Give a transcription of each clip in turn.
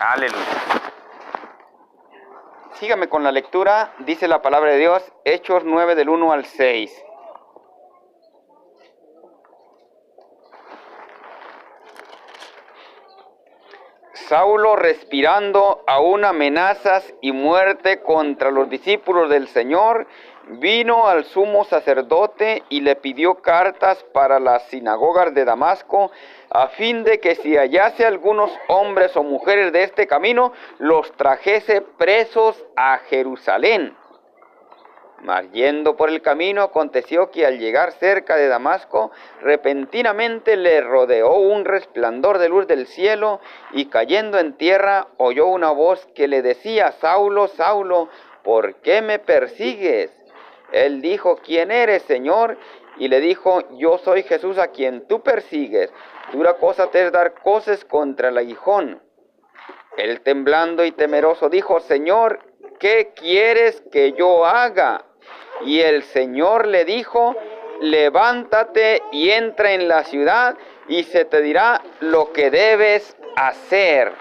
Aleluya. Sígame con la lectura, dice la palabra de Dios, Hechos 9 del 1 al 6. Saulo, respirando aún amenazas y muerte contra los discípulos del Señor, vino al sumo sacerdote y le pidió cartas para las sinagogas de Damasco, a fin de que si hallase algunos hombres o mujeres de este camino, los trajese presos a Jerusalén. Mas yendo por el camino, aconteció que al llegar cerca de Damasco, repentinamente le rodeó un resplandor de luz del cielo, y cayendo en tierra, oyó una voz que le decía: Saulo, Saulo, ¿por qué me persigues? Él dijo: ¿Quién eres, Señor? Y le dijo: Yo soy Jesús a quien tú persigues. Dura cosa te es dar coces contra el aguijón. Él, temblando y temeroso, dijo: Señor, ¿qué quieres que yo haga? Y el Señor le dijo: levántate y entra en la ciudad, y se te dirá lo que debes hacer.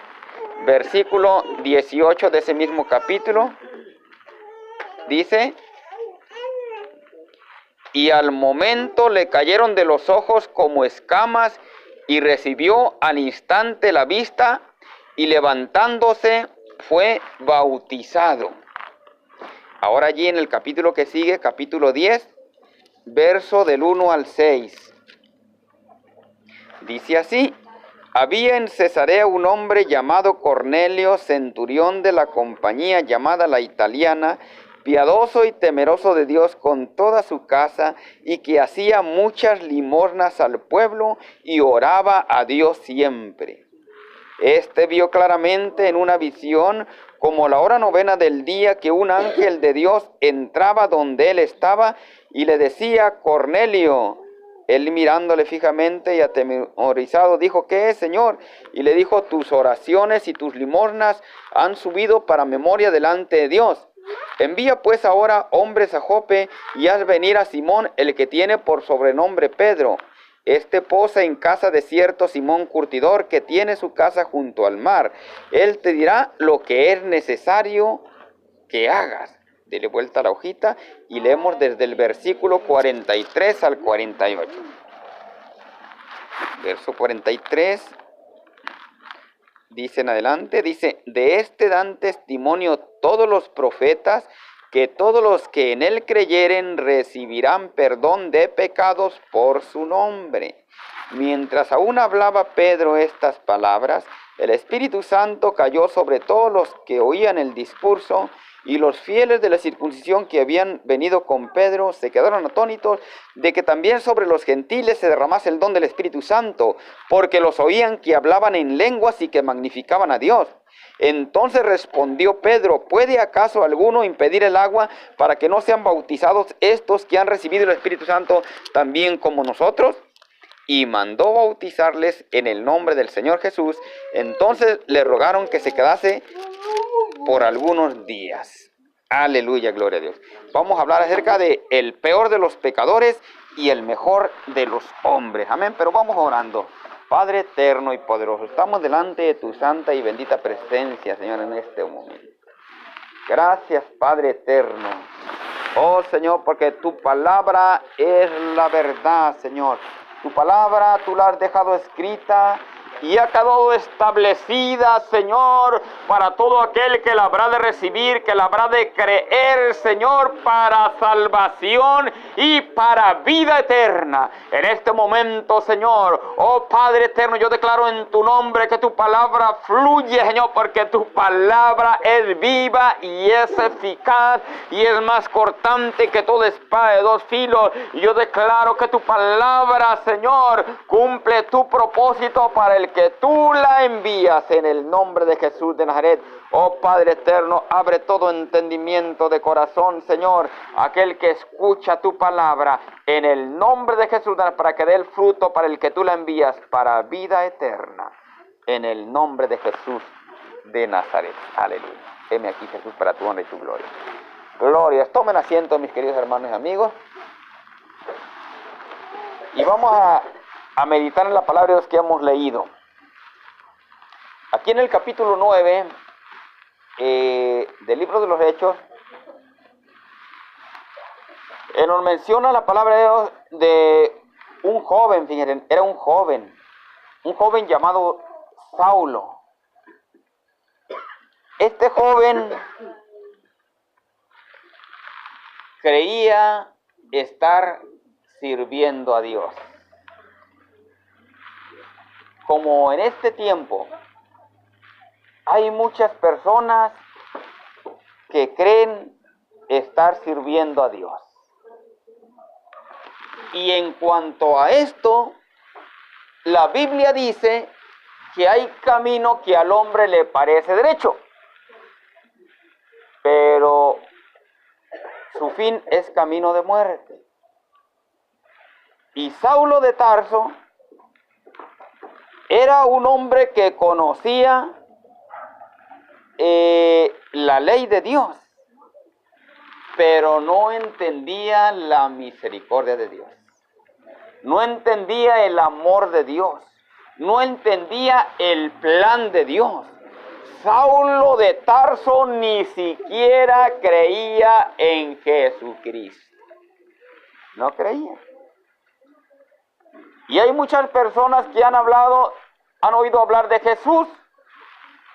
Versículo 18 de ese mismo capítulo dice: y al momento le cayeron de los ojos como escamas, y recibió al instante la vista, y levantándose fue bautizado. Ahora allí en el capítulo que sigue, capítulo 10, verso del 1 al 6. Dice así: había en Cesarea un hombre llamado Cornelio, centurión de la compañía llamada la Italiana, piadoso y temeroso de Dios con toda su casa, y que hacía muchas limosnas al pueblo y oraba a Dios siempre. Este vio claramente en una visión, como la hora novena del día, que un ángel de Dios entraba donde él estaba y le decía: Cornelio. Él, mirándole fijamente y atemorizado, dijo: ¿qué es, Señor? Y le dijo: tus oraciones y tus limosnas han subido para memoria delante de Dios. Envía pues ahora hombres a Jope, y haz venir a Simón, el que tiene por sobrenombre Pedro. Este posa en casa de cierto Simón curtidor, que tiene su casa junto al mar. Él te dirá lo que es necesario que hagas. Dele vuelta a la hojita y leemos desde el versículo 43 al 48. Verso 43, dice en adelante, dice: de este dan testimonio todos los profetas, que todos los que en él creyeren recibirán perdón de pecados por su nombre. Mientras aún hablaba Pedro estas palabras, el Espíritu Santo cayó sobre todos los que oían el discurso, y los fieles de la circuncisión que habían venido con Pedro se quedaron atónitos de que también sobre los gentiles se derramase el don del Espíritu Santo, porque los oían que hablaban en lenguas y que magnificaban a Dios. Entonces respondió Pedro: ¿puede acaso alguno impedir el agua para que no sean bautizados estos que han recibido el Espíritu Santo también como nosotros? Y mandó bautizarles en el nombre del Señor Jesús. Entonces le rogaron que se quedase por algunos días. Aleluya, gloria a Dios. Vamos a hablar acerca de el peor de los pecadores y el mejor de los hombres. Amén, pero vamos orando. Padre eterno y poderoso, estamos delante de tu santa y bendita presencia, Señor, en este momento. Gracias, Padre eterno. Oh, Señor, porque tu palabra es la verdad, Señor. Tu palabra tú la has dejado escrita y ha quedado establecida, Señor, para todo aquel que la habrá de recibir, que la habrá de creer, Señor, para salvación y para vida eterna. En este momento, Señor, oh Padre eterno, yo declaro en tu nombre que tu palabra fluye, Señor, porque tu palabra es viva y es eficaz y es más cortante que toda espada de dos filos. Y yo declaro que tu palabra, Señor, cumple tu propósito para el que tú la envías, en el nombre de Jesús de Nazaret. Oh Padre eterno, abre todo entendimiento de corazón, Señor, aquel que escucha tu palabra, en el nombre de Jesús, para que dé el fruto para el que tú la envías, para vida eterna, en el nombre de Jesús de Nazaret. Aleluya. Heme aquí, Jesús, para tu honra y tu gloria. Glorias. Tomen asiento, mis queridos hermanos y amigos, y vamos a meditar en la palabra de Dios que hemos leído. Aquí en el capítulo 9 del libro de los Hechos, nos menciona la palabra de Dios de un joven, fíjense, era un joven llamado Saulo. Este joven creía estar sirviendo a Dios. Como en este tiempo hay muchas personas que creen estar sirviendo a Dios. Y en cuanto a esto, la Biblia dice que hay camino que al hombre le parece derecho, pero su fin es camino de muerte. Y Saulo de Tarso era un hombre que conocía la ley de Dios, pero no entendía la misericordia de Dios. No entendía el amor de Dios. No entendía el plan de Dios. Saulo de Tarso ni siquiera creía en Jesucristo. No creía. Y hay muchas personas que han oído hablar de Jesús,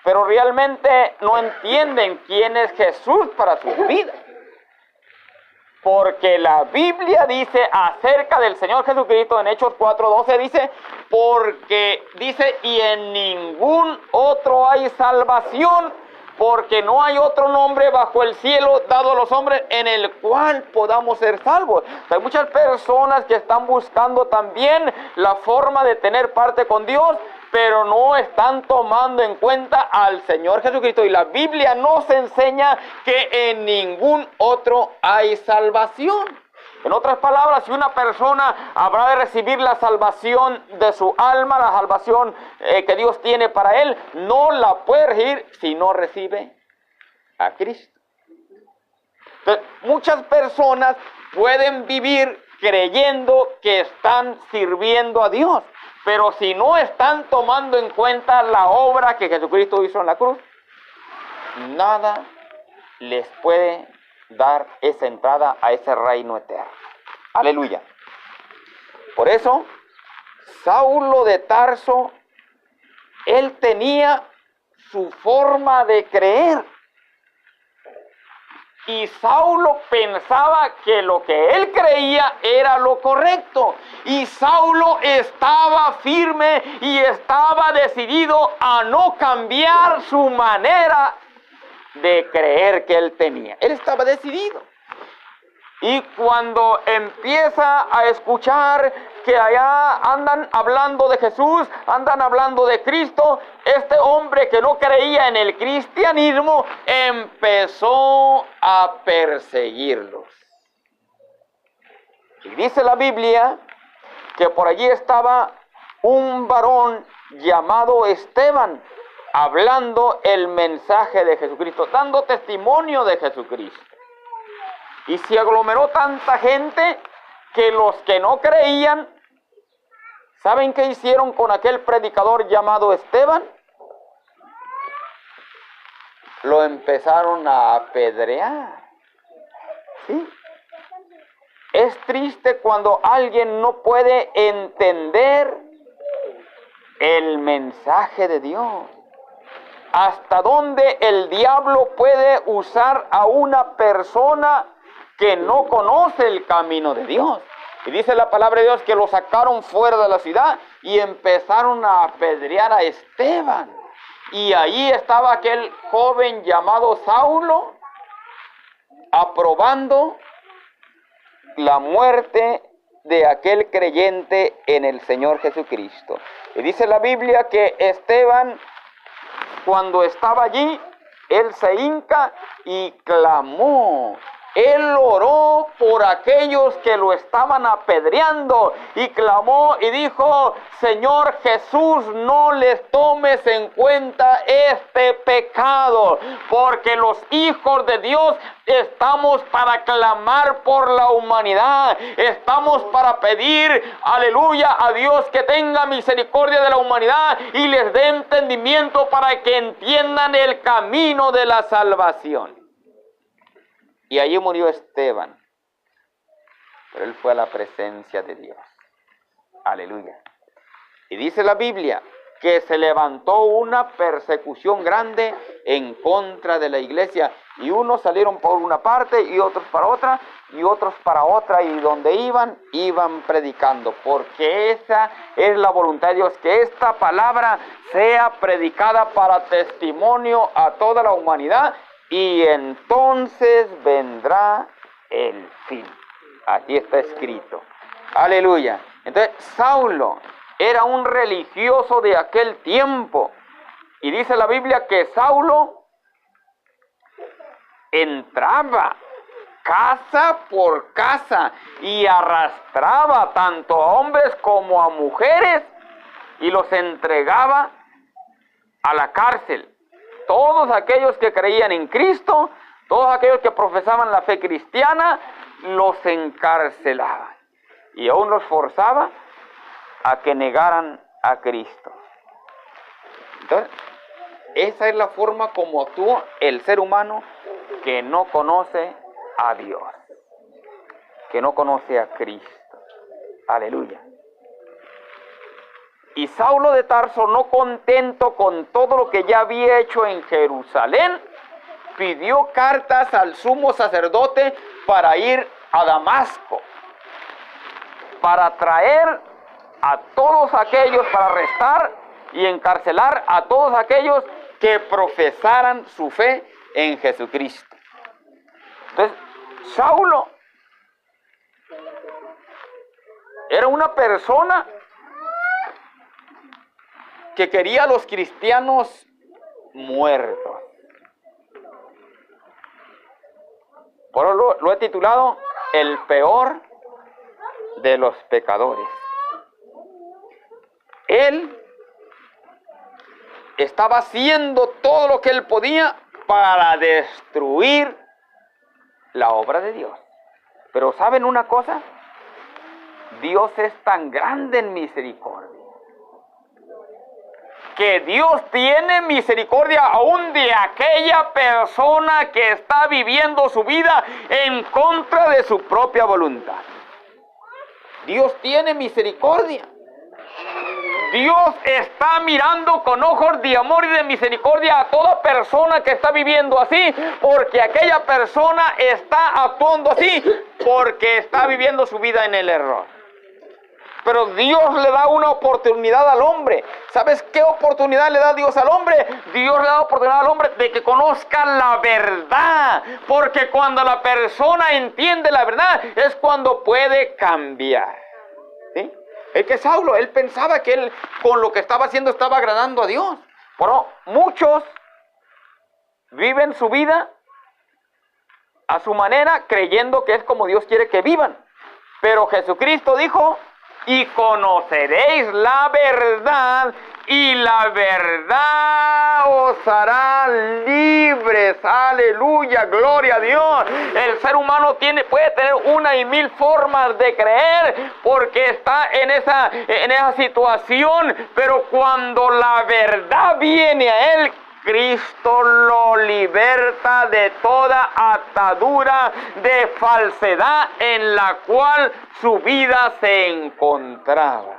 pero realmente no entienden quién es Jesús para sus vidas. Porque la Biblia dice acerca del Señor Jesucristo en Hechos 4:12, dice, y en ningún otro hay salvación, porque no hay otro nombre bajo el cielo dado a los hombres en el cual podamos ser salvos. Hay muchas personas que están buscando también la forma de tener parte con Dios, pero no están tomando en cuenta al Señor Jesucristo. Y la Biblia nos enseña que en ningún otro hay salvación. En otras palabras, si una persona habrá de recibir la salvación de su alma, la salvación que Dios tiene para él, no la puede recibir si no recibe a Cristo. Entonces, muchas personas pueden vivir creyendo que están sirviendo a Dios, pero si no están tomando en cuenta la obra que Jesucristo hizo en la cruz, nada les puede dar esa entrada a ese reino eterno. Aleluya. Por eso, Saulo de Tarso, él tenía su forma de creer. Y Saulo pensaba que lo que él creía era lo correcto. Y Saulo estaba firme y estaba decidido a no cambiar su manera de creer que él tenía. Él estaba decidido. Y cuando empieza a escuchar que allá andan hablando de Jesús, andan hablando de Cristo, este hombre que no creía en el cristianismo empezó a perseguirlos. Y dice la Biblia que por allí estaba un varón llamado Esteban, hablando el mensaje de Jesucristo, dando testimonio de Jesucristo. Y se aglomeró tanta gente que los que no creían, ¿saben qué hicieron con aquel predicador llamado Esteban? Lo empezaron a apedrear. ¿Sí? Es triste cuando alguien no puede entender el mensaje de Dios. Hasta dónde el diablo puede usar a una persona que no conoce el camino de Dios. Y dice la palabra de Dios que lo sacaron fuera de la ciudad y empezaron a apedrear a Esteban. Y ahí estaba aquel joven llamado Saulo, aprobando la muerte de aquel creyente en el Señor Jesucristo. Y dice la Biblia que Esteban, cuando estaba allí, él se hinca y clamó Él oró por aquellos que lo estaban apedreando y clamó y dijo: Señor Jesús, no les tomes en cuenta este pecado, porque los hijos de Dios estamos para clamar por la humanidad, estamos para pedir, aleluya, a Dios que tenga misericordia de la humanidad y les dé entendimiento para que entiendan el camino de la salvación. Y allí murió Esteban, pero él fue a la presencia de Dios. Aleluya. Y dice la Biblia que se levantó una persecución grande en contra de la iglesia. Y unos salieron por una parte y otros para otra, y otros para otra. Y donde iban predicando. Porque esa es la voluntad de Dios, que esta palabra sea predicada para testimonio a toda la humanidad. Y entonces vendrá el fin. Aquí está escrito. Aleluya. Entonces, Saulo era un religioso de aquel tiempo. Y dice la Biblia que Saulo entraba casa por casa y arrastraba tanto a hombres como a mujeres y los entregaba a la cárcel. Todos aquellos que creían en Cristo, todos aquellos que profesaban la fe cristiana, los encarcelaba. Y aún los forzaba a que negaran a Cristo. Entonces, esa es la forma como actúa el ser humano que no conoce a Dios, que no conoce a Cristo. Aleluya. Y Saulo de Tarso, no contento con todo lo que ya había hecho en Jerusalén, pidió cartas al sumo sacerdote para ir a Damasco, para traer a todos aquellos, para arrestar y encarcelar a todos aquellos que profesaran su fe en Jesucristo. Entonces, Saulo era una persona que quería a los cristianos muertos. Por eso lo he titulado El peor de los pecadores. Él estaba haciendo todo lo que él podía para destruir la obra de Dios. Pero ¿saben una cosa? Dios es tan grande en misericordia, que Dios tiene misericordia aún de aquella persona que está viviendo su vida en contra de su propia voluntad. Dios tiene misericordia. Dios está mirando con ojos de amor y de misericordia a toda persona que está viviendo así, porque aquella persona está actuando así, porque está viviendo su vida en el error. Pero Dios le da una oportunidad al hombre. ¿Sabes qué oportunidad le da Dios al hombre? Dios le da oportunidad al hombre de que conozca la verdad. Porque cuando la persona entiende la verdad, es cuando puede cambiar. ¿Sí? Es que Saulo, él pensaba que él con lo que estaba haciendo estaba agradando a Dios. Pero muchos viven su vida a su manera, creyendo que es como Dios quiere que vivan. Pero Jesucristo dijo: y conoceréis la verdad, y la verdad os hará libres. Aleluya, gloria a Dios. El ser humano puede tener una y mil formas de creer, porque está en esa situación, pero cuando la verdad viene a él, Cristo lo liberta de toda atadura de falsedad en la cual su vida se encontraba.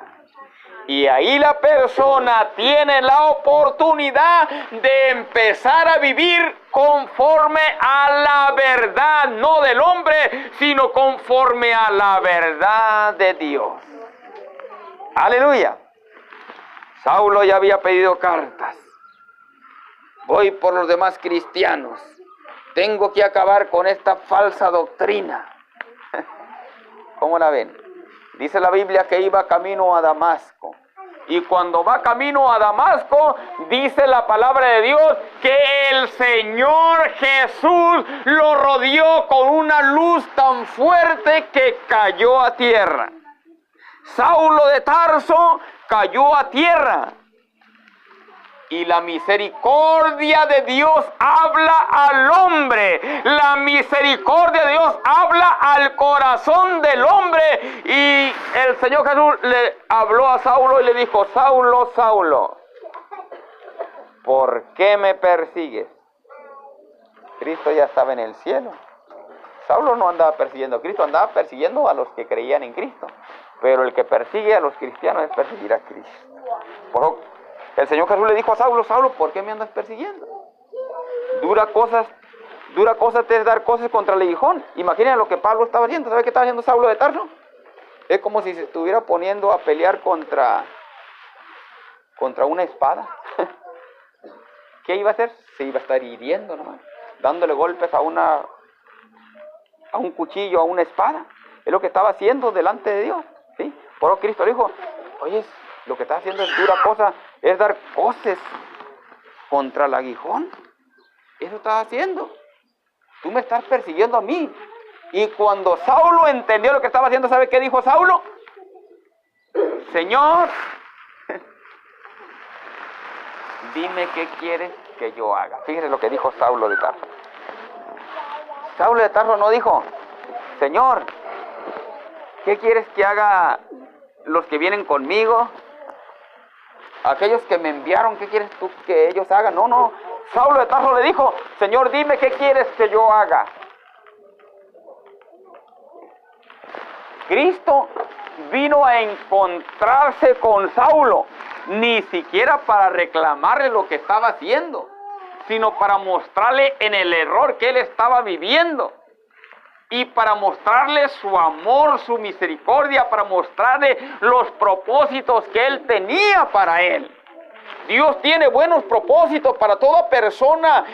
Y ahí la persona tiene la oportunidad de empezar a vivir conforme a la verdad, no del hombre, sino conforme a la verdad de Dios. Aleluya. Saulo ya había pedido cartas. Voy por los demás cristianos. Tengo que acabar con esta falsa doctrina. ¿Cómo la ven? Dice la Biblia que iba camino a Damasco. Y cuando va camino a Damasco, dice la palabra de Dios que el Señor Jesús lo rodeó con una luz tan fuerte que cayó a tierra. Saulo de Tarso cayó a tierra. Y la misericordia de Dios habla al hombre. La misericordia de Dios habla al corazón del hombre. Y el Señor Jesús le habló a Saulo y le dijo: Saulo, Saulo, ¿por qué me persigues? Cristo ya estaba en el cielo. Saulo no andaba persiguiendo a Cristo, andaba persiguiendo a los que creían en Cristo. Pero el que persigue a los cristianos es perseguir a Cristo. Por eso, el Señor Jesús le dijo a Saulo: Saulo, ¿por qué me andas persiguiendo? Dura cosas es dar cosas contra el aguijón. Imaginen lo que Pablo estaba haciendo. ¿Sabe qué estaba haciendo Saulo de Tarso? Es como si se estuviera poniendo a pelear contra una espada. ¿Qué iba a hacer? Se iba a estar hiriendo nomás, dándole golpes a un cuchillo, a una espada. Es lo que estaba haciendo delante de Dios, ¿sí? Por eso Cristo le dijo: oye, lo que estás haciendo es dura cosa, es dar coces contra el aguijón. Eso estás haciendo. Tú me estás persiguiendo a mí. Y cuando Saulo entendió lo que estaba haciendo, ¿sabe qué dijo Saulo? Señor, dime qué quieres que yo haga. Fíjese lo que dijo Saulo de Tarso. Saulo de Tarso no dijo: Señor, ¿qué quieres que haga los que vienen conmigo? Aquellos que me enviaron, ¿qué quieres tú que ellos hagan? No. Saulo de Tarso le dijo: Señor, dime qué quieres que yo haga. Cristo vino a encontrarse con Saulo, ni siquiera para reclamarle lo que estaba haciendo, sino para mostrarle en el error que él estaba viviendo. Y para mostrarle su amor, su misericordia, para mostrarle los propósitos que Él tenía para él. Dios tiene buenos propósitos para toda persona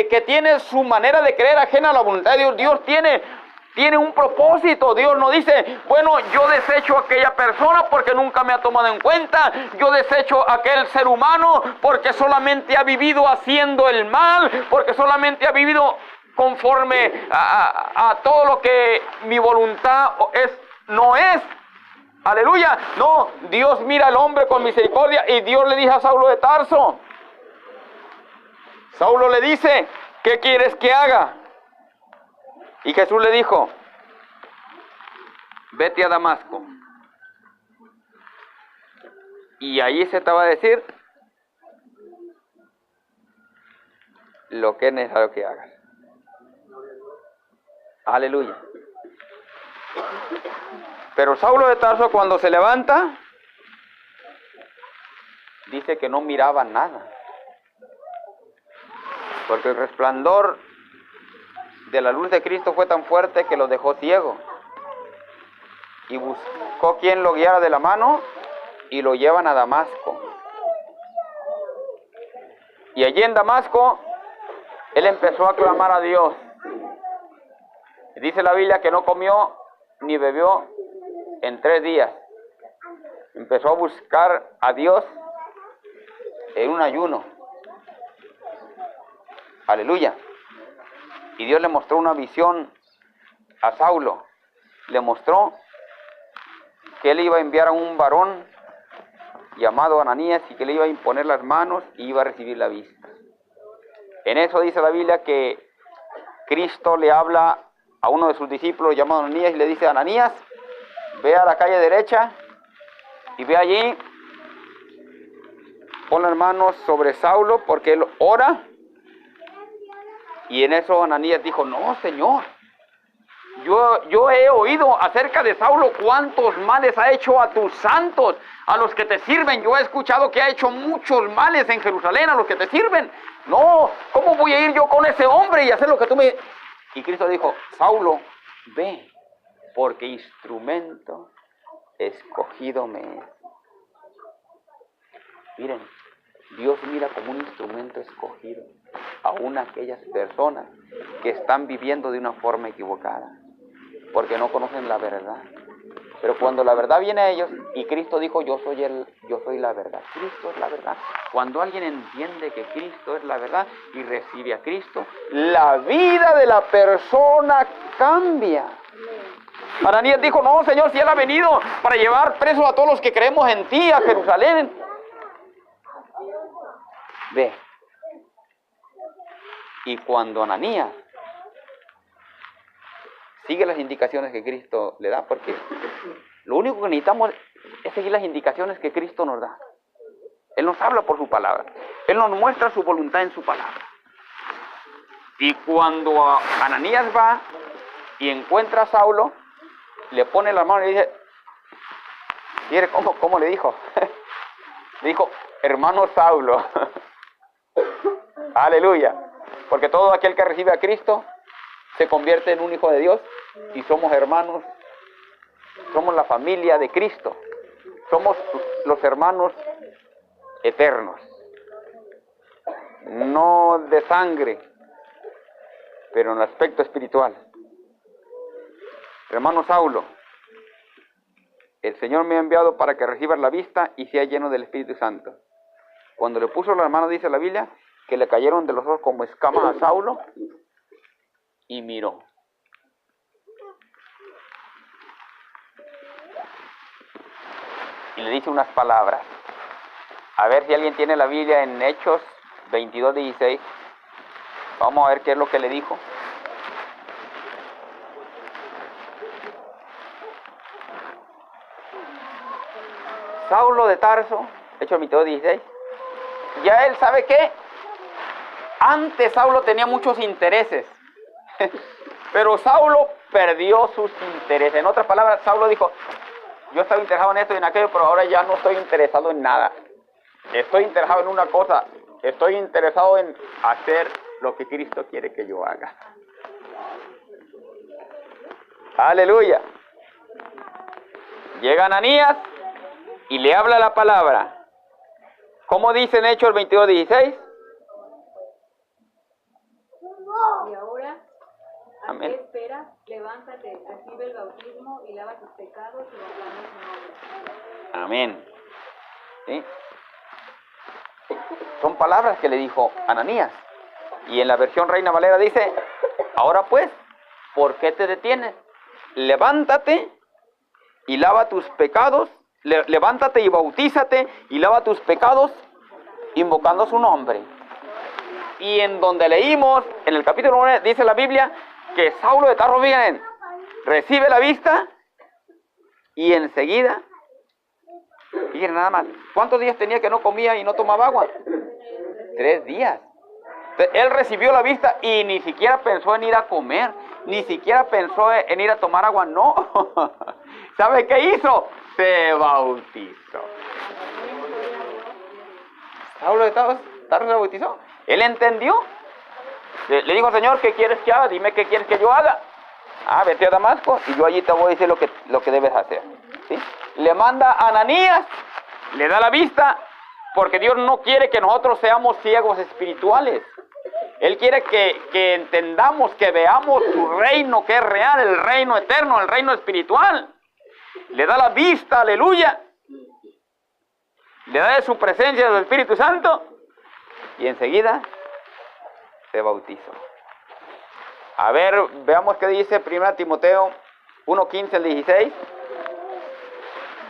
que tiene su manera de creer ajena a la voluntad de Dios. Dios tiene un propósito. Dios no dice: bueno, yo desecho a aquella persona porque nunca me ha tomado en cuenta. Yo desecho a aquel ser humano porque solamente ha vivido haciendo el mal, porque solamente ha vivido conforme a todo lo que mi voluntad no es. Aleluya. No, Dios mira al hombre con misericordia. Y Dios le dijo a Saulo de Tarso, Saulo le dice: ¿qué quieres que haga? Y Jesús le dijo: vete a Damasco. Y ahí se te va a decir lo que es necesario que hagas. Aleluya. Pero Saulo de Tarso, cuando se levanta, dice que no miraba nada, porque el resplandor de la luz de Cristo fue tan fuerte que lo dejó ciego. Y buscó quien lo guiara de la mano y lo llevan a Damasco. Y allí en Damasco, él empezó a clamar a Dios. Dice la Biblia que no comió ni bebió en 3 días. Empezó a buscar a Dios en un ayuno. Aleluya. Y Dios le mostró una visión a Saulo. Le mostró que él iba a enviar a un varón llamado Ananías y que le iba a imponer las manos y iba a recibir la vista. En eso dice la Biblia que Cristo le habla a uno de sus discípulos llamado Ananías y le dice: Ananías, ve a la calle derecha y ve allí, pon las manos sobre Saulo porque él ora. Y en eso Ananías dijo: no, Señor, yo he oído acerca de Saulo cuántos males ha hecho a tus santos, a los que te sirven. Yo he escuchado que ha hecho muchos males en Jerusalén a los que te sirven. No, ¿cómo voy a ir yo con ese hombre y hacer lo que tú me... Y Cristo dijo: Saulo, ve, porque instrumento escogido me es. Miren, Dios mira como un instrumento escogido aún aquellas personas que están viviendo de una forma equivocada, porque no conocen la verdad. Pero cuando la verdad viene a ellos, y Cristo dijo: yo soy yo soy la verdad, Cristo es la verdad. Cuando alguien entiende que Cristo es la verdad y recibe a Cristo, la vida de la persona cambia. Ananías dijo, no, Señor, si Él ha venido para llevar presos a todos los que creemos en ti, a Jerusalén. Ve. Y cuando Ananías sigue las indicaciones que Cristo le da, porque lo único que necesitamos es seguir las indicaciones que Cristo nos da. Él nos habla por su palabra. Él nos muestra su voluntad en su palabra. Y cuando Ananías va y encuentra a Saulo, le pone la mano y le dice, ¿quiere cómo le dijo? Le dijo, hermano Saulo. Aleluya. Porque todo aquel que recibe a Cristo se convierte en un hijo de Dios y somos hermanos. Somos la familia de Cristo. Somos los hermanos eternos. No de sangre, pero en el aspecto espiritual. Hermano Saulo, el Señor me ha enviado para que recibas la vista y sea lleno del Espíritu Santo. Cuando le puso las manos, dice la Biblia, que le cayeron de los ojos como escamas a Saulo y miró. Y le dice unas palabras. A ver si alguien tiene la Biblia en Hechos 22:16. Vamos a ver qué es lo que le dijo. Saulo de Tarso, Hechos 22:16. Ya él sabe qué. Antes Saulo tenía muchos intereses. Pero Saulo perdió sus intereses. En otras palabras, Saulo dijo, yo estaba interesado en esto y en aquello, pero ahora ya no estoy interesado en nada. Estoy interesado en una cosa. Estoy interesado en hacer lo que Cristo quiere que yo haga. Aleluya. Llega Ananías y le habla la palabra. ¿Cómo dice en Hechos 22:16? Y ahora, ¿a Amén. qué esperas? Levántate, recibe el bautismo y lava tus pecados y proclama su nombre. Amén. ¿Sí? Son palabras que le dijo Ananías. Y en la versión Reina Valera dice, ahora pues, ¿por qué te detienes? Levántate y lava tus pecados. Levántate y bautízate y lava tus pecados invocando su nombre. Y en donde leímos, en el capítulo 9, dice la Biblia que Saulo de Tarso recibe la vista y enseguida, fíjense nada más, ¿cuántos días tenía que no comía y no tomaba agua? 3 días. Él recibió la vista y ni siquiera pensó en ir a comer, ni siquiera pensó en ir a tomar agua, no. ¿Sabe qué hizo? Se bautizó. Saulo de Tarso se bautizó. Él entendió. Le dijo, Señor, ¿qué quieres que haga? Dime qué quieres que yo haga. Vete a Damasco y yo allí te voy a decir lo que debes hacer. ¿Sí? Le manda a Ananías, le da la vista, porque Dios no quiere que nosotros seamos ciegos espirituales. Él quiere que entendamos, que veamos su reino, que es real, el reino eterno, el reino espiritual. Le da la vista, aleluya. Le da de su presencia del Espíritu Santo y enseguida se bautizó. A ver, veamos qué dice 1 Timoteo 1:15 al 16.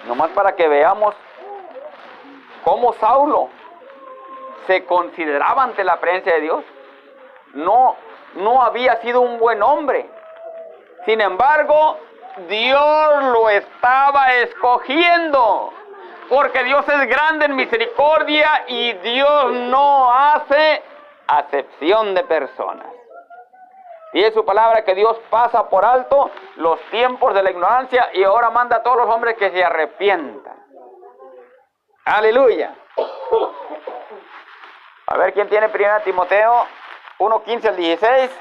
Nomás para que veamos cómo Saulo se consideraba ante la presencia de Dios. No había sido un buen hombre. Sin embargo, Dios lo estaba escogiendo. Porque Dios es grande en misericordia y Dios no hace acepción de personas. Dice su palabra que Dios pasa por alto los tiempos de la ignorancia y ahora manda a todos los hombres que se arrepientan. Aleluya. A ver quién tiene 1 Timoteo 1:15 al 16.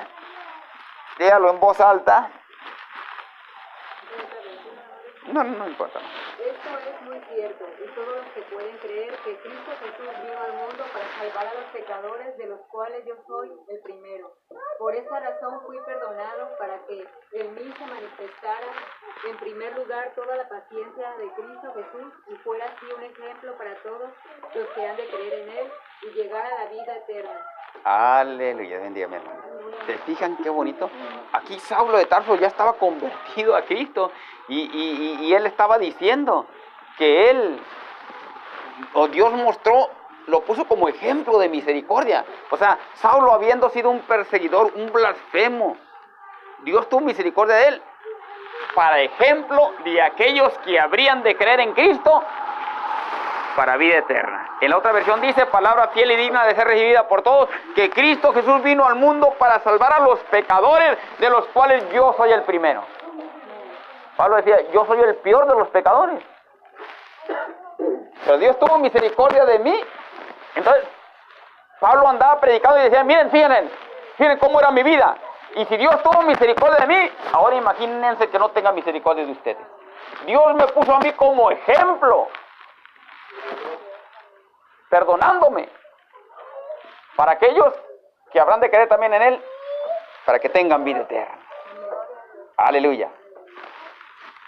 Dígalo en voz alta. No importa. Esto es muy cierto, y todos los que pueden creer que Cristo Jesús vino al mundo para salvar a los pecadores, de los cuales yo soy el primero. Por esta razón fui perdonado, para que en mí se manifestara en primer lugar toda la paciencia de Cristo Jesús, y fuera así un ejemplo para todos los que han de creer en Él y llegar a la vida eterna. Aleluya, bendiga mi hermano. ¿Se fijan qué bonito? Aquí Saulo de Tarso ya estaba convertido a Cristo y él estaba diciendo que él, o Dios mostró, lo puso como ejemplo de misericordia. O sea, Saulo, habiendo sido un perseguidor, un blasfemo, Dios tuvo misericordia de él para ejemplo de aquellos que habrían de creer en Cristo para vida eterna. En la otra versión dice, palabra fiel y digna de ser recibida por todos, que Cristo Jesús vino al mundo para salvar a los pecadores, de los cuales yo soy el primero. Pablo decía, yo soy el peor de los pecadores, pero Dios tuvo misericordia de mí. Entonces Pablo andaba predicando y decía, miren cómo era mi vida, y si Dios tuvo misericordia de mí, ahora imagínense que no tenga misericordia de ustedes. Dios me puso a mí como ejemplo, perdonándome, para aquellos que habrán de creer también en Él, para que tengan vida eterna. Aleluya.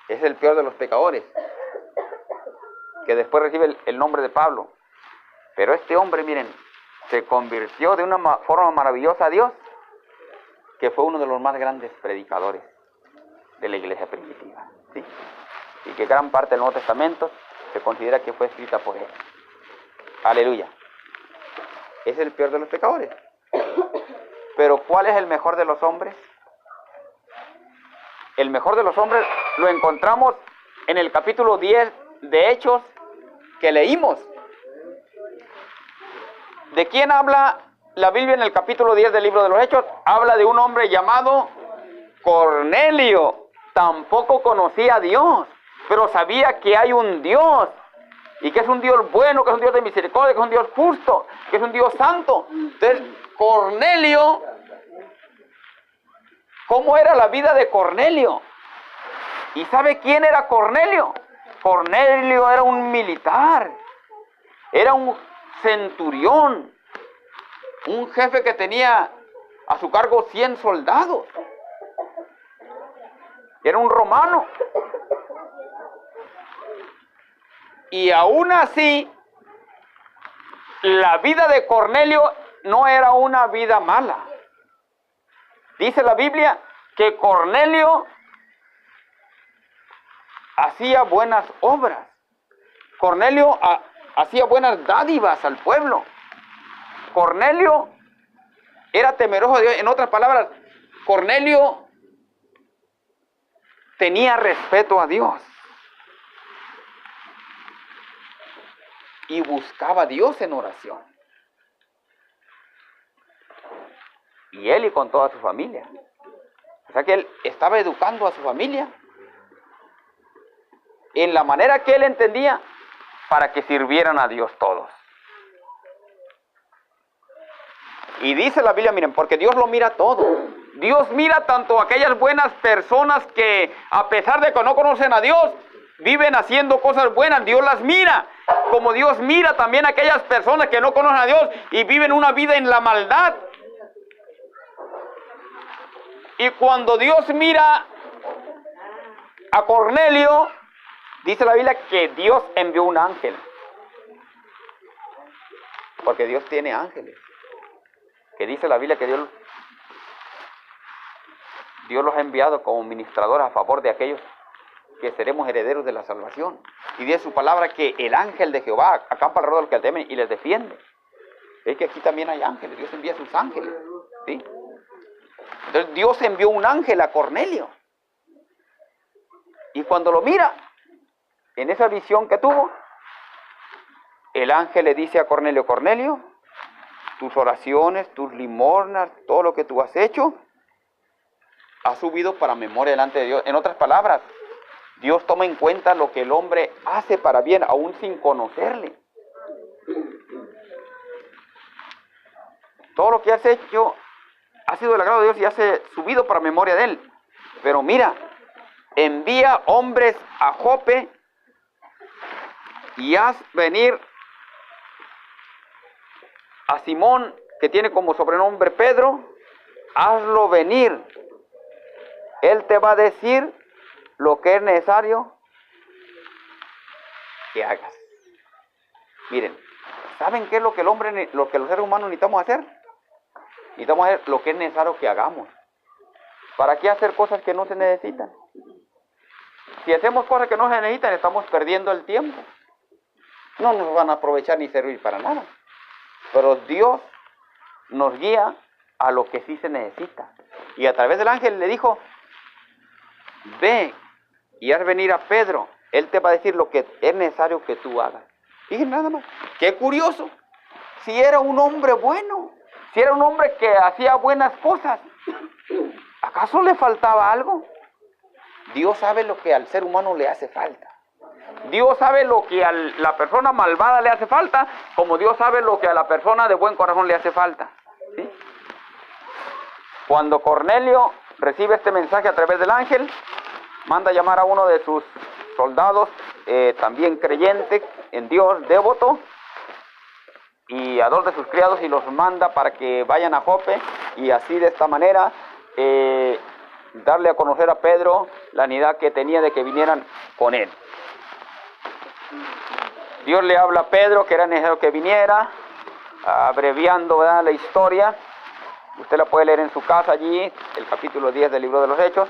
Es el peor de los pecadores, que después recibe el nombre de Pablo. Pero este hombre, miren, se convirtió de una forma maravillosa a Dios, que fue uno de los más grandes predicadores de la iglesia primitiva, ¿sí? Y que gran parte del Nuevo Testamento se considera que fue escrita por él. Aleluya. Es el peor de los pecadores. Pero ¿cuál es el mejor de los hombres? El mejor de los hombres lo encontramos en el capítulo 10 de Hechos que leímos. ¿De quién habla la Biblia en el capítulo 10 del libro de los Hechos? Habla de un hombre llamado Cornelio. Tampoco conocía a Dios, pero sabía que hay un Dios, y que es un Dios bueno, que es un Dios de misericordia, que es un Dios justo, que es un Dios santo. Entonces, Cornelio, ¿cómo era la vida de Cornelio? ¿Y sabe quién era Cornelio? Cornelio era un militar, era un centurión, un jefe que tenía a su cargo 100 soldados. Era un romano. Y aún así, la vida de Cornelio no era una vida mala. Dice la Biblia que Cornelio hacía buenas obras. Cornelio hacía buenas dádivas al pueblo. Cornelio era temeroso de Dios. En otras palabras, Cornelio tenía respeto a Dios y buscaba a Dios en oración. Y él y con toda su familia. O sea que él estaba educando a su familia en la manera que él entendía, para que sirvieran a Dios todos. Y dice la Biblia, miren, porque Dios lo mira todo. Dios mira tanto a aquellas buenas personas que, a pesar de que no conocen a Dios, viven haciendo cosas buenas. Dios las mira, como Dios mira también a aquellas personas que no conocen a Dios y viven una vida en la maldad. Y cuando Dios mira a Cornelio, dice la Biblia que Dios envió un ángel. Porque Dios tiene ángeles. Que dice la Biblia que Dios los ha enviado como ministradores a favor de aquellos que seremos herederos de la salvación. Y dice su palabra que el ángel de Jehová acampa alrededor de los que le temen y les defiende. Es que aquí también hay ángeles. Dios envía sus ángeles, ¿sí? Entonces Dios envió un ángel a Cornelio. Y cuando lo mira, en esa visión que tuvo, el ángel le dice a Cornelio: Cornelio, tus oraciones, tus limosnas, todo lo que tú has hecho, ha subido para memoria delante de Dios. En otras palabras, Dios toma en cuenta lo que el hombre hace para bien, aún sin conocerle. Todo lo que has hecho ha sido del agrado de Dios y ha subido para memoria de Él. Pero mira, envía hombres a Jope y haz venir a Simón, que tiene como sobrenombre Pedro, hazlo venir. Él te va a decir lo que es necesario que hagas. Miren, ¿saben qué es lo que los seres humanos necesitamos hacer? Necesitamos hacer lo que es necesario que hagamos. ¿Para qué hacer cosas que no se necesitan? Si hacemos cosas que no se necesitan, estamos perdiendo el tiempo. No nos van a aprovechar ni servir para nada. Pero Dios nos guía a lo que sí se necesita. Y a través del ángel le dijo, ve y haz venir a Pedro. Él te va a decir lo que es necesario que tú hagas. Fíjense nada más. Qué curioso. Si era un hombre bueno, si era un hombre que hacía buenas cosas, ¿acaso le faltaba algo? Dios sabe lo que al ser humano le hace falta. Dios sabe lo que a la persona malvada le hace falta, como Dios sabe lo que a la persona de buen corazón le hace falta. ¿Sí? Cuando Cornelio recibe este mensaje a través del ángel, manda llamar a uno de sus soldados, también creyente en Dios, devoto, y a 2 de sus criados, y los manda para que vayan a Jope, y así de esta manera darle a conocer a Pedro la necesidad que tenía de que vinieran con él. Dios le habla a Pedro que era necesario que viniera, abreviando, ¿verdad?, la historia. Usted la puede leer en su casa allí, el capítulo 10 del libro de los Hechos.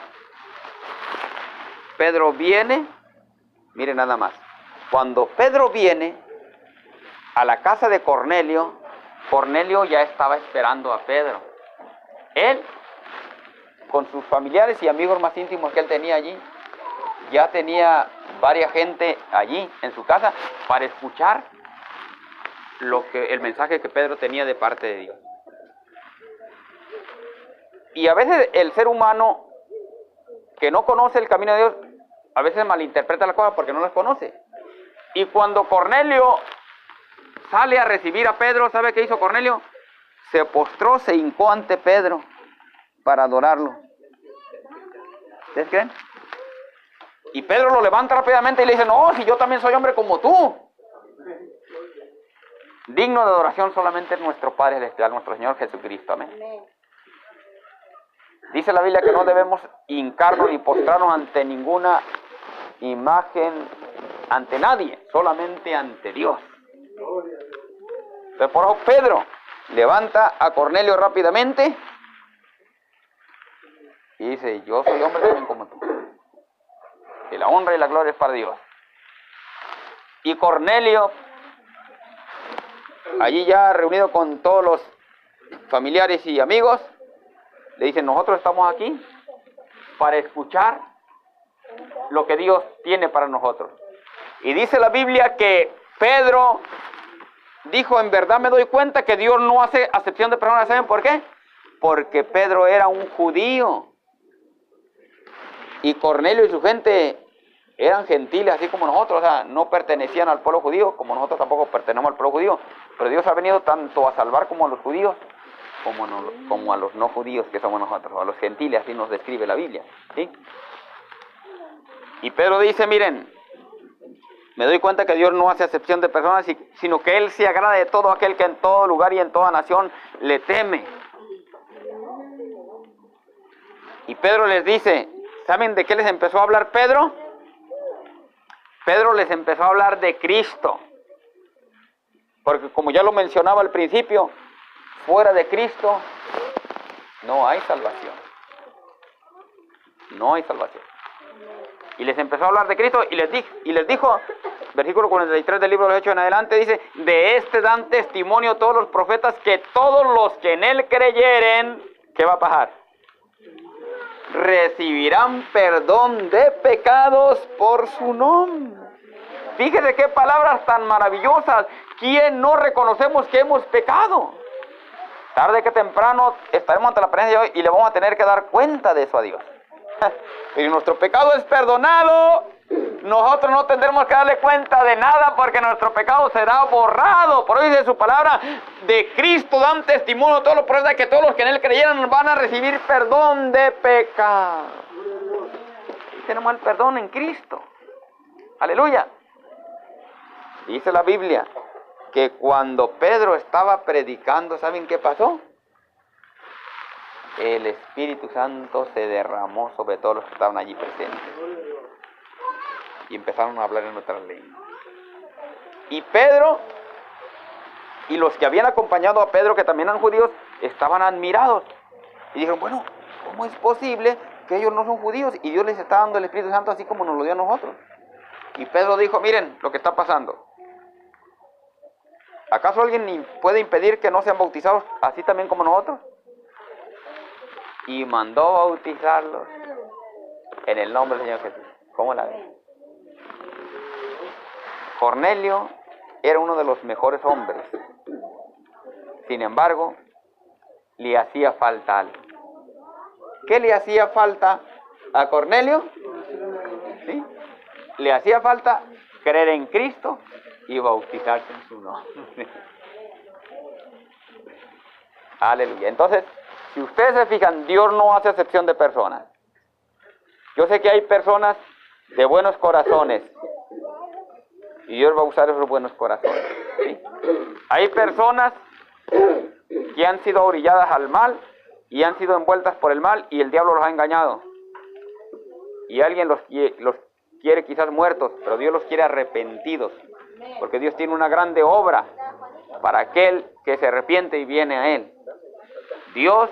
Pedro viene, miren nada más. Cuando Pedro viene a la casa de Cornelio, Cornelio ya estaba esperando a Pedro. Él, con sus familiares y amigos más íntimos que él tenía allí, ya tenía varias gente allí en su casa para escuchar el mensaje que Pedro tenía de parte de Dios. Y a veces el ser humano que no conoce el camino de Dios, a veces malinterpreta las cosas porque no las conoce. Y cuando Cornelio sale a recibir a Pedro, ¿sabe qué hizo Cornelio? Se postró, se hincó ante Pedro para adorarlo. ¿Ustedes creen? Y Pedro lo levanta rápidamente y le dice, no, si yo también soy hombre como tú. Digno de adoración solamente es nuestro Padre Celestial, nuestro Señor Jesucristo. Amén. Dice la Biblia que no debemos hincarnos ni postrarnos ante ninguna imagen, ante nadie, solamente ante Dios. Entonces, por eso Pedro levanta a Cornelio rápidamente y dice, yo soy hombre también como tú. Que la honra y la gloria es para Dios. Y Cornelio, allí ya reunido con todos los familiares y amigos, le dicen, nosotros estamos aquí para escuchar lo que Dios tiene para nosotros. Y dice la Biblia que Pedro dijo, en verdad me doy cuenta que Dios no hace acepción de personas. ¿Saben por qué? Porque Pedro era un judío. Y Cornelio y su gente eran gentiles, así como nosotros, o sea, no pertenecían al pueblo judío, como nosotros tampoco pertenecemos al pueblo judío. Pero Dios ha venido tanto a salvar como a los judíos, como a los no judíos que somos nosotros, a los gentiles, así nos describe la Biblia, ¿sí? Y Pedro dice, miren, me doy cuenta que Dios no hace acepción de personas, sino que Él se agrada de todo aquel que en todo lugar y en toda nación le teme. Y Pedro les dice, ¿saben de qué les empezó a hablar Pedro? Pedro les empezó a hablar de Cristo. Porque como ya lo mencionaba al principio, fuera de Cristo no hay salvación. No hay salvación. Y les empezó a hablar de Cristo y les dijo, versículo 43 del libro de los Hechos en adelante, dice, de este dan testimonio todos los profetas que todos los que en él creyeren, ¿qué va a pasar? Recibirán perdón de pecados por su nombre. Fíjese qué palabras tan maravillosas. ¿Quién no reconocemos que hemos pecado? Tarde que temprano estaremos ante la presencia de Dios y le vamos a tener que dar cuenta de eso a Dios. Y nuestro pecado es perdonado, nosotros no tendremos que darle cuenta de nada porque nuestro pecado será borrado. Por eso dice su palabra, de Cristo dan testimonio todos los profetas que todos los que en él creyeran van a recibir perdón de pecado. tenemos el perdón en Cristo. Aleluya. Dice la Biblia que cuando Pedro estaba predicando, ¿saben qué pasó? El Espíritu Santo se derramó sobre todos los que estaban allí presentes. Y empezaron a hablar en otras lenguas. Y Pedro, y los que habían acompañado a Pedro, que también eran judíos, estaban admirados. Y dijeron, bueno, ¿cómo es posible que ellos no son judíos y Dios les está dando el Espíritu Santo así como nos lo dio a nosotros? Y Pedro dijo, miren lo que está pasando. ¿Acaso alguien puede impedir que no sean bautizados así también como nosotros? Y mandó bautizarlos en el nombre del Señor Jesús. ¿Cómo la ven? Cornelio era uno de los mejores hombres. Sin embargo, le hacía falta algo. ¿Qué le hacía falta a Cornelio? ¿Sí? Le hacía falta creer en Cristo y bautizarse en su nombre. Aleluya. Entonces, si ustedes se fijan, Dios no hace excepción de personas. Yo sé que hay personas de buenos corazones y Dios va a usar esos buenos corazones, ¿sí? Hay personas que han sido orilladas al mal y han sido envueltas por el mal y el diablo los ha engañado. Y alguien los quiere quizás muertos, pero Dios los quiere arrepentidos, porque Dios tiene una grande obra para aquel que se arrepiente y viene a Él. Dios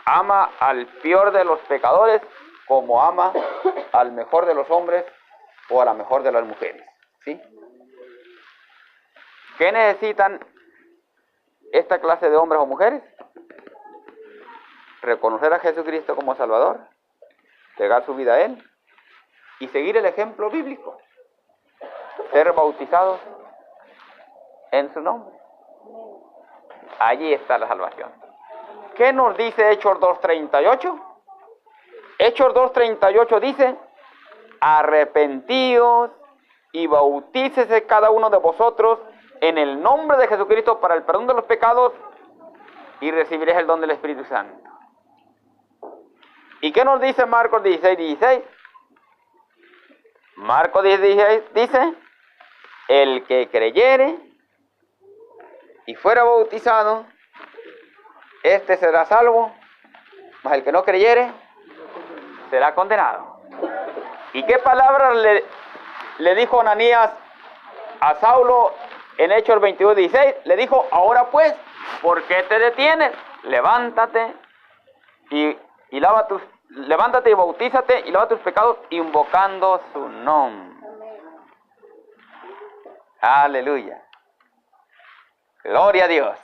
ama al peor de los pecadores como ama al mejor de los hombres o a la mejor de las mujeres, ¿sí? ¿Qué necesitan esta clase de hombres o mujeres? Reconocer a Jesucristo como Salvador, entregar su vida a Él y seguir el ejemplo bíblico, ser bautizados en su nombre. Allí está la salvación. ¿Qué nos dice Hechos 2:38? Hechos 2:38 dice, arrepentíos y bautícese cada uno de vosotros en el nombre de Jesucristo para el perdón de los pecados y recibiréis el don del Espíritu Santo. ¿Y qué nos dice Marcos 16:16? Marcos 16 dice, el que creyere y fuera bautizado, este será salvo, mas el que no creyere será condenado. ¿Y qué palabras le dijo Ananías a Saulo en Hechos 22:16? Le dijo, ahora pues, ¿por qué te detienes? Levántate y bautízate y lava tus pecados invocando su nombre. Aleluya. Gloria a Dios.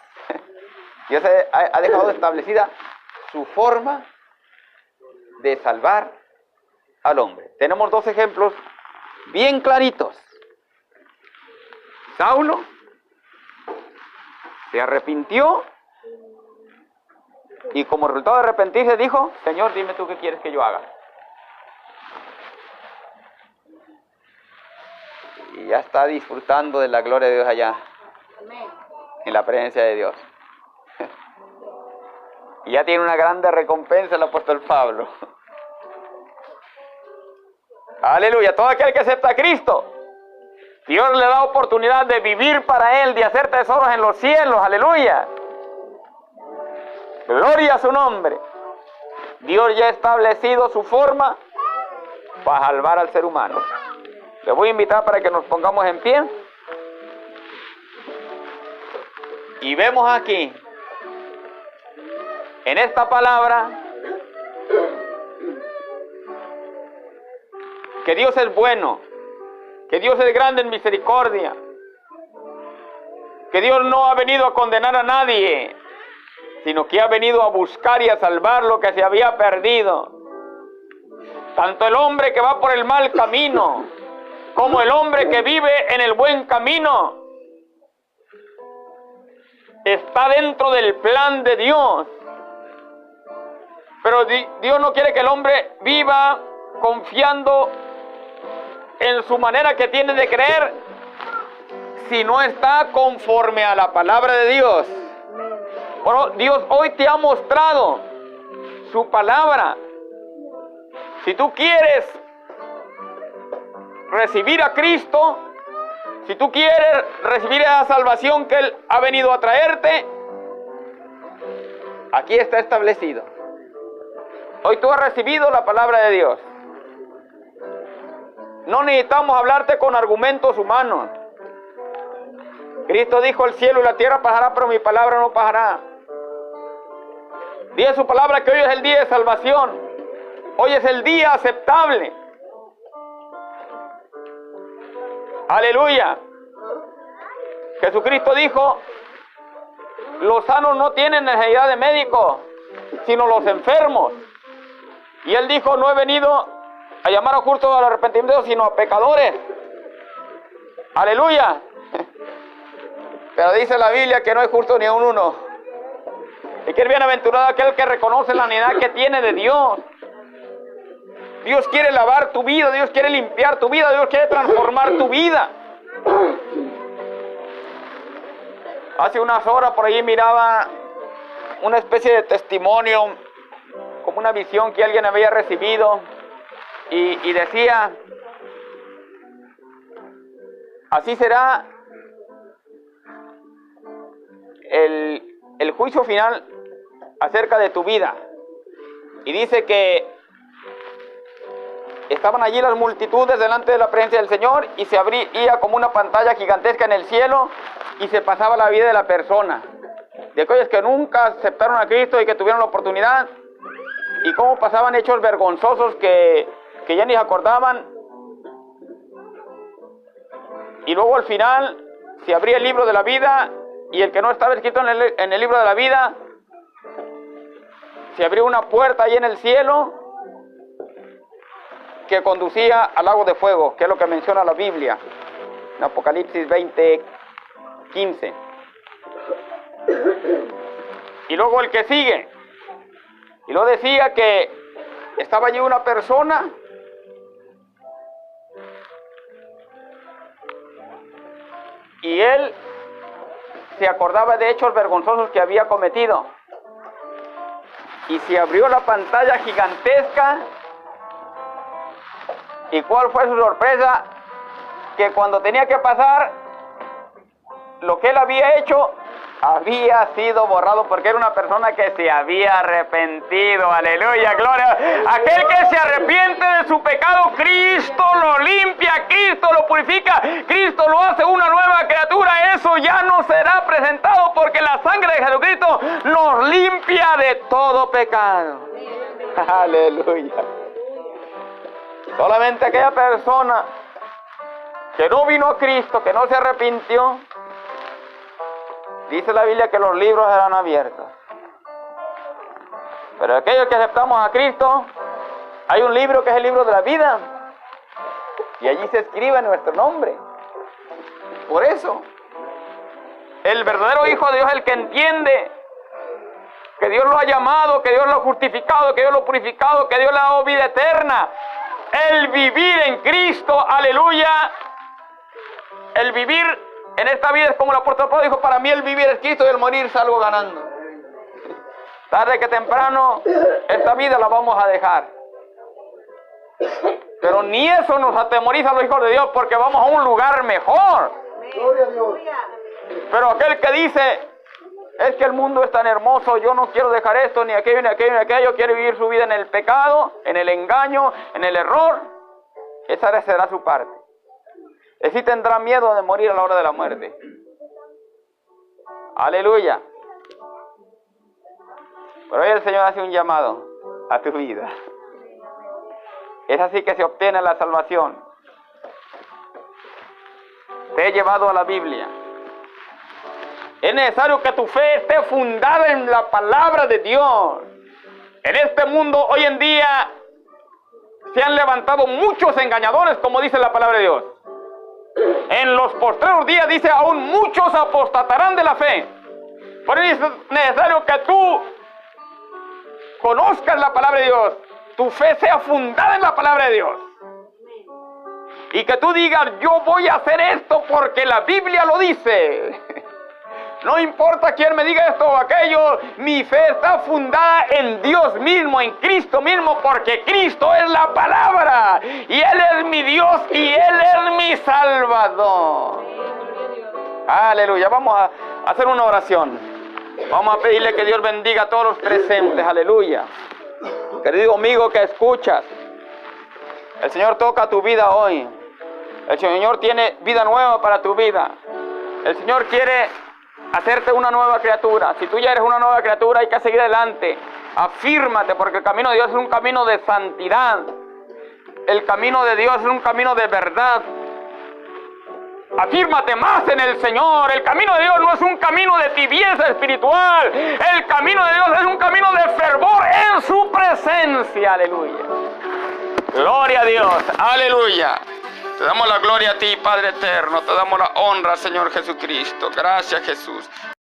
Dios ha dejado establecida su forma de salvar al hombre. Tenemos dos ejemplos bien claritos. Saulo se arrepintió y como resultado de arrepentirse dijo, Señor, dime tú qué quieres que yo haga. Y ya está disfrutando de la gloria de Dios allá, en la presencia de Dios. Y ya tiene una grande recompensa el apóstol Pablo. Aleluya, todo aquel que acepta a Cristo, Dios le da oportunidad de vivir para Él, de hacer tesoros en los cielos, aleluya. Gloria a su nombre. Dios ya ha establecido su forma para salvar al ser humano. Les voy a invitar para que nos pongamos en pie. Y vemos aquí, en esta palabra, que Dios es bueno, que Dios es grande en misericordia, que Dios no ha venido a condenar a nadie, sino que ha venido a buscar y a salvar lo que se había perdido. Tanto el hombre que va por el mal camino, como el hombre que vive en el buen camino, está dentro del plan de Dios. Pero Dios no quiere que el hombre viva confiando en su manera que tiene de creer, si no está conforme a la palabra de Dios. Bueno, Dios hoy te ha mostrado su palabra. Si tú quieres recibir a Cristo, si tú quieres recibir esa salvación que Él ha venido a traerte, aquí está establecido. Hoy tú has recibido la palabra de Dios. No necesitamos hablarte con argumentos humanos. Cristo dijo, el cielo y la tierra pasará, pero mi palabra no pasará. Dice su palabra que hoy es el día de salvación. Hoy es el día aceptable. Aleluya. Jesucristo dijo, los sanos no tienen necesidad de médico, sino los enfermos. Y Él dijo, no he venido a llamar a justos al arrepentimiento, sino a pecadores. Aleluya. Pero dice la Biblia que no hay justo ni un uno. Y que es bienaventurado aquel que reconoce la unidad que tiene de Dios. Dios quiere lavar tu vida, Dios quiere limpiar tu vida, Dios quiere transformar tu vida. Hace unas horas por ahí miraba una especie de testimonio, como una visión que alguien había recibido, y decía, así será el juicio final acerca de tu vida. Y dice que estaban allí las multitudes delante de la presencia del Señor y se abría como una pantalla gigantesca en el cielo y se pasaba la vida de la persona, de aquellos que nunca aceptaron a Cristo y que tuvieron la oportunidad, y cómo pasaban hechos vergonzosos que ya ni se acordaban. Y luego al final se abría el libro de la vida, y el que no estaba escrito en el libro de la vida, se abrió una puerta ahí en el cielo que conducía al lago de fuego, que es lo que menciona la Biblia en Apocalipsis 20:15. Y luego el que sigue, y luego decía que estaba allí una persona y él se acordaba de hechos vergonzosos que había cometido, y se abrió la pantalla gigantesca. ¿Y cuál fue su sorpresa? Que cuando tenía que pasar, lo que él había hecho había sido borrado, porque era una persona que se había arrepentido. Aleluya, gloria. Aquel que se arrepiente de su pecado, Cristo lo limpia, Cristo lo purifica, Cristo lo hace una nueva criatura. Eso ya no será presentado, porque la sangre de Jesucristo nos limpia de todo pecado. Aleluya. Solamente aquella persona que no vino a Cristo, que no se arrepintió, dice la Biblia que los libros serán abiertos. Pero aquellos que aceptamos a Cristo, hay un libro que es el libro de la vida, y allí se escribe nuestro nombre. Por eso, el verdadero Hijo de Dios es el que entiende que Dios lo ha llamado, que Dios lo ha justificado, que Dios lo ha purificado, que Dios le ha dado vida eterna. El vivir en Cristo, aleluya. El vivir en esta vida es como el apóstol Pablo dijo, para mí el vivir es Cristo y el morir salgo ganando. Tarde que temprano, esta vida la vamos a dejar. Pero ni eso nos atemoriza a los hijos de Dios, porque vamos a un lugar mejor. Gloria a Dios. Pero aquel que dice, es que el mundo es tan hermoso, yo no quiero dejar esto, ni aquello, ni aquello, ni aquello, quiere vivir su vida en el pecado, en el engaño, en el error, esa será su parte. Ese tendrá miedo de morir a la hora de la muerte. Aleluya. Pero hoy el Señor hace un llamado a tu vida. Es así que se obtiene la salvación. Te he llevado a la Biblia. Es necesario que tu fe esté fundada en la palabra de Dios. En este mundo hoy en día se han levantado muchos engañadores, como dice la palabra de Dios. En los postreros días dice, aún muchos apostatarán de la fe. Por eso es necesario que tú conozcas la palabra de Dios, tu fe sea fundada en la palabra de Dios, y que tú digas, yo voy a hacer esto porque la Biblia lo dice. No importa quién me diga esto o aquello, mi fe está fundada en Dios mismo, en Cristo mismo, porque Cristo es la palabra, y Él es mi Dios, y Él es mi Salvador. Aleluya. Vamos a hacer una oración. Vamos a pedirle que Dios bendiga a todos los presentes. Aleluya. Querido amigo que escuchas, el Señor toca tu vida hoy. El Señor tiene vida nueva para tu vida. El Señor quiere hacerte una nueva criatura. Si tú ya eres una nueva criatura, hay que seguir adelante. Afírmate, porque el camino de Dios es un camino de santidad. El camino de Dios es un camino de verdad. Afírmate más en el Señor. El camino de Dios no es un camino de tibieza espiritual. El camino de Dios es un camino de fervor en su presencia. Aleluya. Gloria a Dios. Aleluya. Te damos la gloria a ti, Padre eterno. Te damos la honra, Señor Jesucristo. Gracias, Jesús.